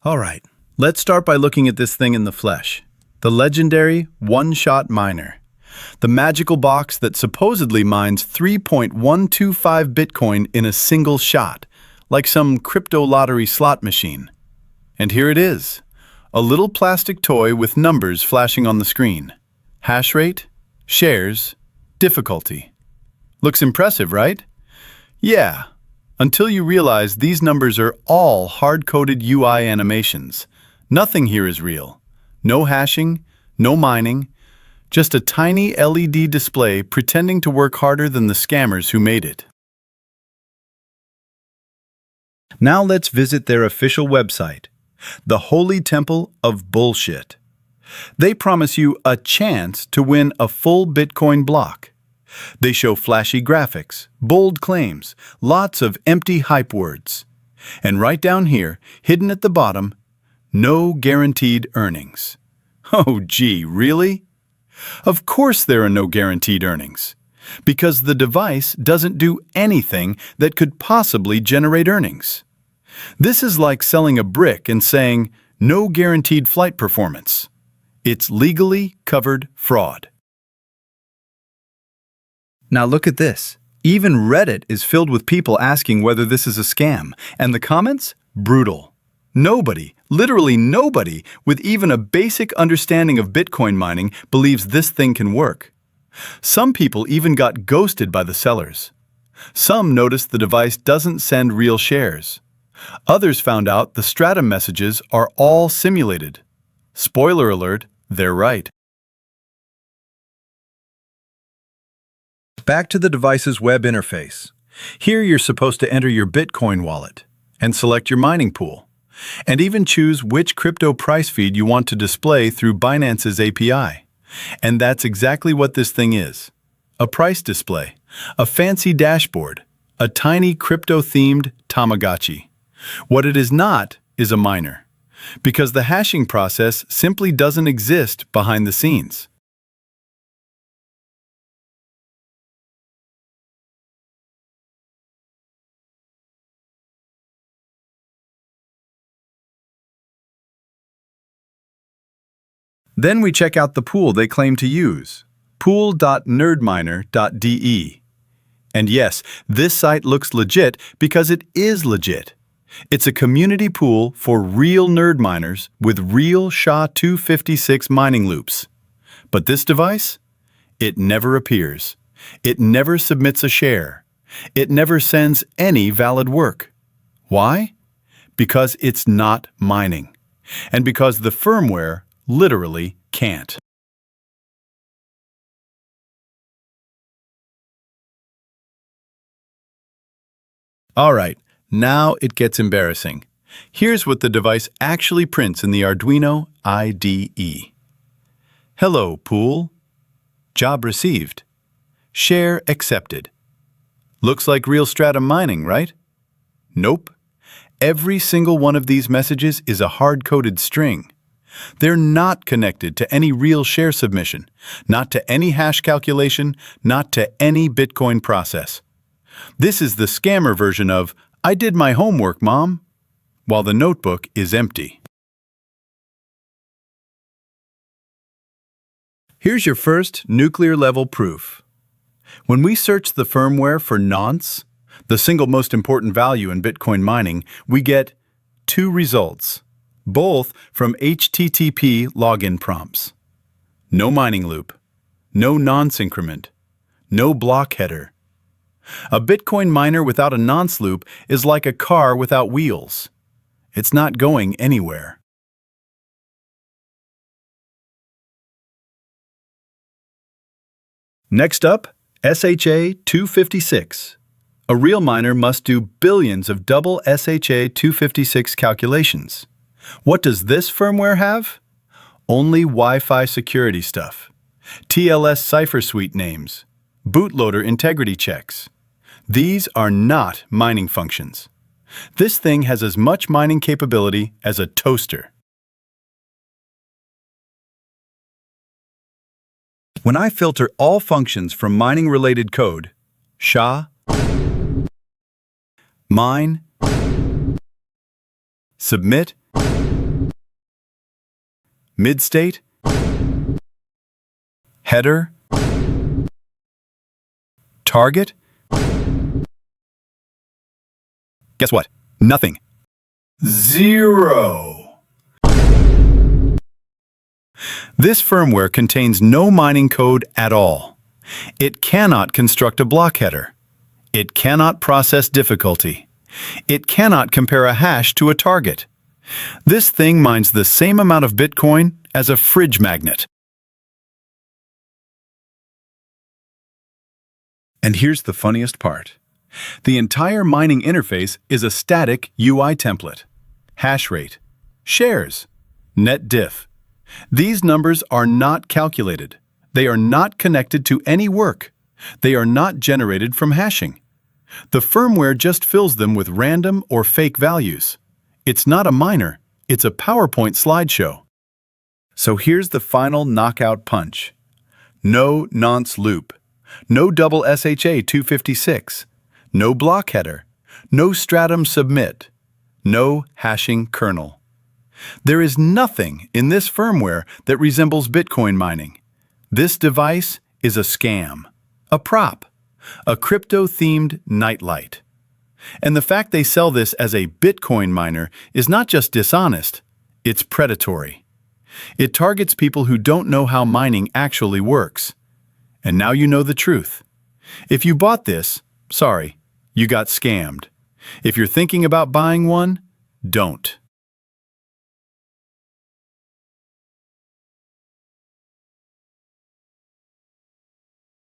All right, let's start by looking at this thing in the flesh. The legendary OneShot Miner. The magical box that supposedly mines 3.125 Bitcoin in a single shot, like some crypto lottery slot machine. And here it is, a little plastic toy with numbers flashing on the screen. Hash rate, shares, difficulty. Looks impressive, right? Yeah, until you realize these numbers are all hard-coded UI animations. Nothing here is real. No hashing, no mining, just a tiny LED display pretending to work harder than the scammers who made it. Now let's visit their official website, the Holy Temple of Bullshit. They promise you a chance to win a full Bitcoin block. They show flashy graphics, bold claims, lots of empty hype words. And right down here, hidden at the bottom, no guaranteed earnings. Oh gee, really? Of course there are no guaranteed earnings, because the device doesn't do anything that could possibly generate earnings. This is like selling a brick and saying, no guaranteed flight performance. It's legally covered fraud. Now look at this. Even Reddit is filled with people asking whether this is a scam, and the comments? Brutal. Nobody, literally nobody, with even a basic understanding of Bitcoin mining believes this thing can work. Some people even got ghosted by the sellers. Some noticed the device doesn't send real shares. Others found out the Stratum messages are all simulated. Spoiler alert, they're right. Back to the device's web interface. Here you're supposed to enter your Bitcoin wallet and select your mining pool, and even choose which crypto price feed you want to display through Binance's API. And that's exactly what this thing is. A price display, a fancy dashboard, a tiny crypto-themed Tamagotchi. What it is not is a miner, because the hashing process simply doesn't exist behind the scenes. Then we check out the pool they claim to use, pool.nerdminer.de. And yes, this site looks legit because it is legit. It's a community pool for real nerd miners with real SHA-256 mining loops. But this device? It never appears. It never submits a share. It never sends any valid work. Why? Because it's not mining. And because the firmware literally can't. All right, now it gets embarrassing. Here's what the device actually prints in the Arduino IDE. Hello, pool. Job received. Share accepted. Looks like real Stratum mining, right? Nope. Every single one of these messages is a hard-coded string. They're not connected to any real share submission, not to any hash calculation, not to any Bitcoin process. This is the scammer version of, I did my homework, Mom, while the notebook is empty. Here's your first nuclear-level proof. When we search the firmware for nonce, the single most important value in Bitcoin mining, we get two results, both from HTTP login prompts. No mining loop, no nonce increment, no block header. A Bitcoin miner without a nonce loop is like a car without wheels. It's not going anywhere. Next up, SHA-256. A real miner must do billions of double SHA-256 calculations. What does this firmware have? Only Wi-Fi security stuff, TLS cipher suite names, bootloader integrity checks. These are not mining functions. This thing has as much mining capability as a toaster. When I filter all functions from mining-related code, SHA, mine, submit, Mid-state? Header? Target? Guess what? Nothing. 0. This firmware contains no mining code at all. It cannot construct a block header. It cannot process difficulty. It cannot compare a hash to a target. This thing mines the same amount of Bitcoin as a fridge magnet. And here's the funniest part. The entire mining interface is a static UI template. Hashrate, shares, net diff. These numbers are not calculated. They are not connected to any work. They are not generated from hashing. The firmware just fills them with random or fake values. It's not a miner, it's a PowerPoint slideshow. So here's the final knockout punch. No nonce loop. No double SHA 256. No block header. No Stratum submit. No hashing kernel. There is nothing in this firmware that resembles Bitcoin mining. This device is a scam, a prop, a crypto-themed nightlight. And the fact they sell this as a Bitcoin miner is not just dishonest, it's predatory. It targets people who don't know how mining actually works. And now you know the truth. If you bought this, sorry, you got scammed. If you're thinking about buying one, don't.